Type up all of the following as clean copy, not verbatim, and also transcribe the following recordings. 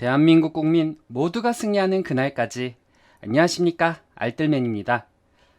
대한민국 국민 모두가 승리하는 그날까지. 안녕하십니까, 알뜰맨입니다.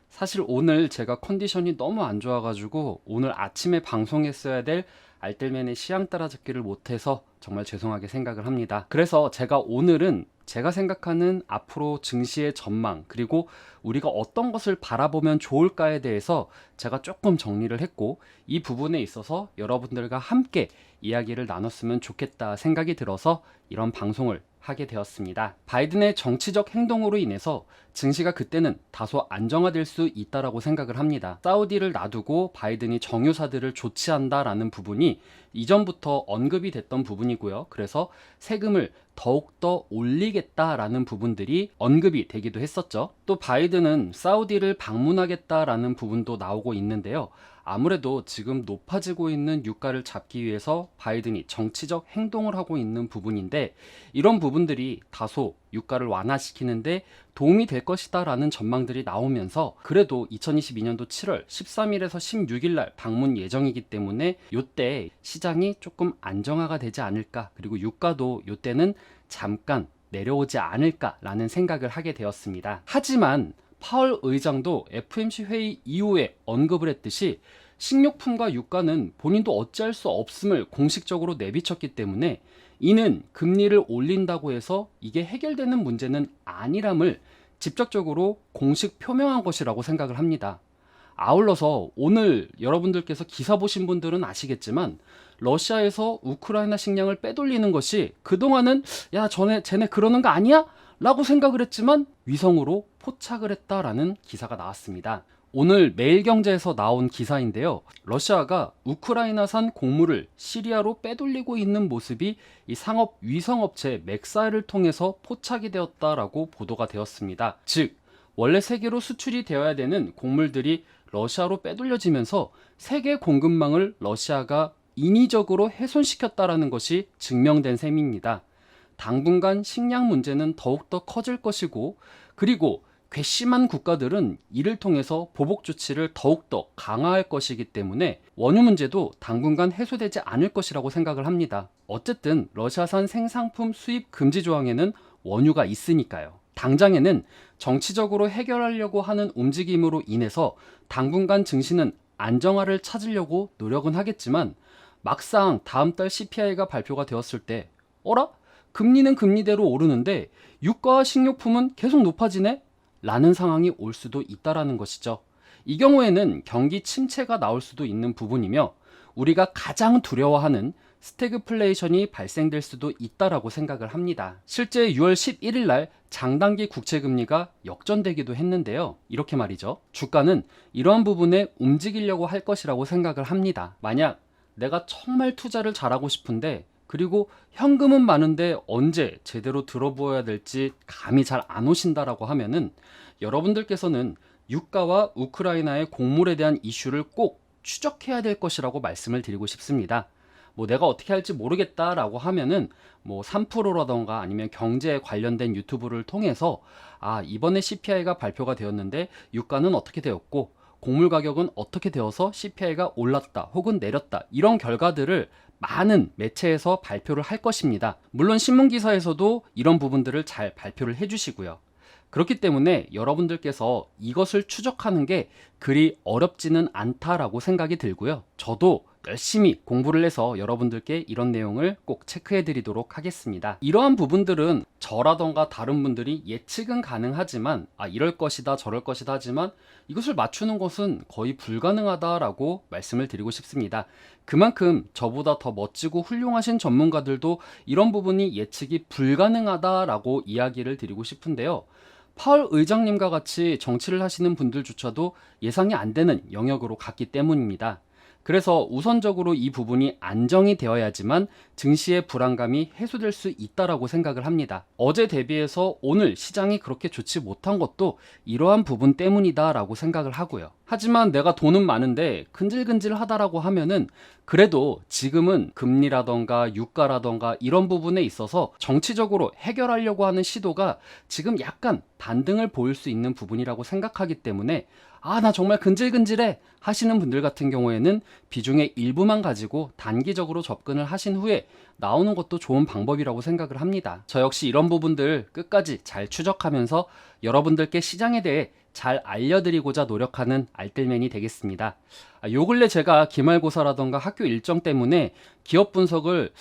사실 오늘 제가 컨디션이 너무 안 좋아가지고 오늘 아침에 방송했어야 될 알뜰맨의 시향 따라잡기를 못해서 정말 죄송하게 생각을 합니다. 그래서 제가 오늘은 제가 생각하는 앞으로 증시의 전망, 그리고 우리가 어떤 것을 바라보면 좋을까에 대해서 제가 조금 정리를 했고, 이 부분에 있어서 여러분들과 함께 이야기를 나눴으면 좋겠다 생각이 들어서 이런 방송을 하게 되었습니다. 바이든의 정치적 행동으로 인해서 증시가 그때는 다소 안정화될 수 있다라고 생각을 합니다. 사우디를 놔두고 바이든이 정유사들을 조치한다라는 부분이 이전부터 언급이 됐던 부분이고요. 그래서 세금을 더욱더 올리겠다라는 부분들이 언급이 되기도 했었죠. 또 바이든은 사우디를 방문하겠다라는 부분도 나오고 있는데요. 아무래도 지금 높아지고 있는 유가를 잡기 위해서 바이든이 정치적 행동을 하고 있는 부분인데, 이런 부분들이 다소 유가를 완화시키는데 도움이 될 것이다 라는 전망들이 나오면서, 그래도 2022년도 7월 13일에서 16일 날 방문 예정이기 때문에 이때 시장이 조금 안정화가 되지 않을까, 그리고 유가도 이때는 잠깐 내려오지 않을까 라는 생각을 하게 되었습니다. 하지만 파월 의장도 FOMC 회의 이후에 언급을 했듯이 식료품과 유가는 본인도 어찌할 수 없음을 공식적으로 내비쳤기 때문에 이는 금리를 올린다고 해서 이게 해결되는 문제는 아니람을 직접적으로 공식 표명한 것이라고 생각을 합니다. 아울러서 오늘 여러분들께서 기사 보신 분들은 아시겠지만, 러시아에서 우크라이나 식량을 빼돌리는 것이 그동안은 야 쟤네 그러는 거 아니야? 라고 생각을 했지만 위성으로 포착을 했다라는 기사가 나왔습니다. 오늘 매일경제에서 나온 기사인데요. 러시아가 우크라이나산 곡물을 시리아로 빼돌리고 있는 모습이 이 상업 위성업체 맥사이를 통해서 포착이 되었다라고 보도가 되었습니다. 즉, 원래 세계로 수출이 되어야 되는 곡물들이 러시아로 빼돌려지면서 세계 공급망을 러시아가 인위적으로 훼손시켰다라는 것이 증명된 셈입니다. 당분간 식량 문제는 더욱더 커질 것이고, 그리고 괘씸한 국가들은 이를 통해서 보복 조치를 더욱더 강화할 것이기 때문에 원유 문제도 당분간 해소되지 않을 것이라고 생각을 합니다. 어쨌든 러시아산 생산품 수입 금지 조항에는 원유가 있으니까요. 당장에는 정치적으로 해결하려고 하는 움직임으로 인해서 당분간 증시는 안정화를 찾으려고 노력은 하겠지만, 막상 다음 달 CPI가 발표가 되었을 때 어라? 금리는 금리대로 오르는데 유가와 식료품은 계속 높아지네? 라는 상황이 올 수도 있다라는 것이죠. 이 경우에는 경기 침체가 나올 수도 있는 부분이며, 우리가 가장 두려워하는 스태그플레이션이 발생될 수도 있다라고 생각을 합니다. 실제 6월 11일 날 장단기 국채금리가 역전되기도 했는데요. 이렇게 말이죠. 주가는 이러한 부분에 움직이려고 할 것이라고 생각을 합니다. 만약 내가 정말 투자를 잘하고 싶은데, 그리고 현금은 많은데 언제 제대로 들어보아야 될지 감이 잘 안 오신다라고 하면은, 여러분들께서는 유가와 우크라이나의 곡물에 대한 이슈를 꼭 추적해야 될 것이라고 말씀을 드리고 싶습니다. 내가 어떻게 할지 모르겠다라고 하면은 3%라던가 아니면 경제에 관련된 유튜브를 통해서 이번에 CPI가 발표가 되었는데 유가는 어떻게 되었고 곡물 가격은 어떻게 되어서 CPI가 올랐다 혹은 내렸다, 이런 결과들을 많은 매체에서 발표를 할 것입니다. 물론 신문기사에서도 이런 부분들을 잘 발표를 해주시고요. 그렇기 때문에 여러분들께서 이것을 추적하는 게 그리 어렵지는 않다라고 생각이 들고요. 저도 열심히 공부를 해서 여러분들께 이런 내용을 꼭 체크해 드리도록 하겠습니다. 이러한 부분들은 저라던가 다른 분들이 예측은 가능하지만 이럴 것이다 저럴 것이다 하지만 이것을 맞추는 것은 거의 불가능하다라고 말씀을 드리고 싶습니다. 그만큼 저보다 더 멋지고 훌륭하신 전문가들도 이런 부분이 예측이 불가능하다라고 이야기를 드리고 싶은데요. 파월 의장님과 같이 정치를 하시는 분들조차도 예상이 안 되는 영역으로 갔기 때문입니다. 그래서 우선적으로 이 부분이 안정이 되어야지만 증시의 불안감이 해소될 수 있다라고 생각을 합니다. 어제 대비해서 오늘 시장이 그렇게 좋지 못한 것도 이러한 부분 때문이다라고 생각을 하고요. 하지만 내가 돈은 많은데 근질근질하다라고 하면은 그래도 지금은 금리라던가 유가라던가 이런 부분에 있어서 정치적으로 해결하려고 하는 시도가 지금 약간 반등을 보일 수 있는 부분이라고 생각하기 때문에 아, 나 정말 근질근질해 하시는 분들 같은 경우에는 비중의 일부만 가지고 단기적으로 접근을 하신 후에 나오는 것도 좋은 방법이라고 생각을 합니다. 저 역시 이런 부분들 끝까지 잘 추적하면서 여러분들께 시장에 대해 잘 알려드리고자 노력하는 알뜰맨이 되겠습니다. 요 근래 제가 기말고사라던가 학교 일정 때문에 기업 분석을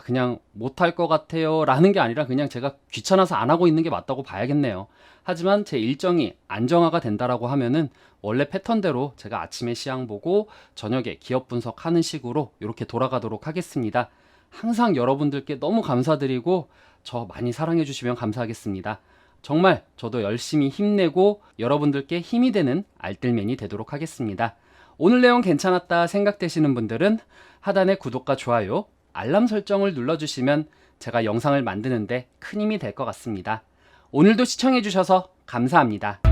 그냥 못할 것 같아요 라는 게 아니라 그냥 제가 귀찮아서 안 하고 있는 게 맞다고 봐야겠네요. 하지만 제 일정이 안정화가 된다라고 하면은 원래 패턴대로 제가 아침에 시황 보고 저녁에 기업 분석하는 식으로 이렇게 돌아가도록 하겠습니다. 항상 여러분들께 너무 감사드리고 저 많이 사랑해 주시면 감사하겠습니다. 정말 저도 열심히 힘내고 여러분들께 힘이 되는 알뜰맨이 되도록 하겠습니다. 오늘 내용 괜찮았다 생각되시는 분들은 하단의 구독과 좋아요, 알람 설정을 눌러주시면 제가 영상을 만드는데 큰 힘이 될 것 같습니다. 오늘도 시청해 주셔서 감사합니다.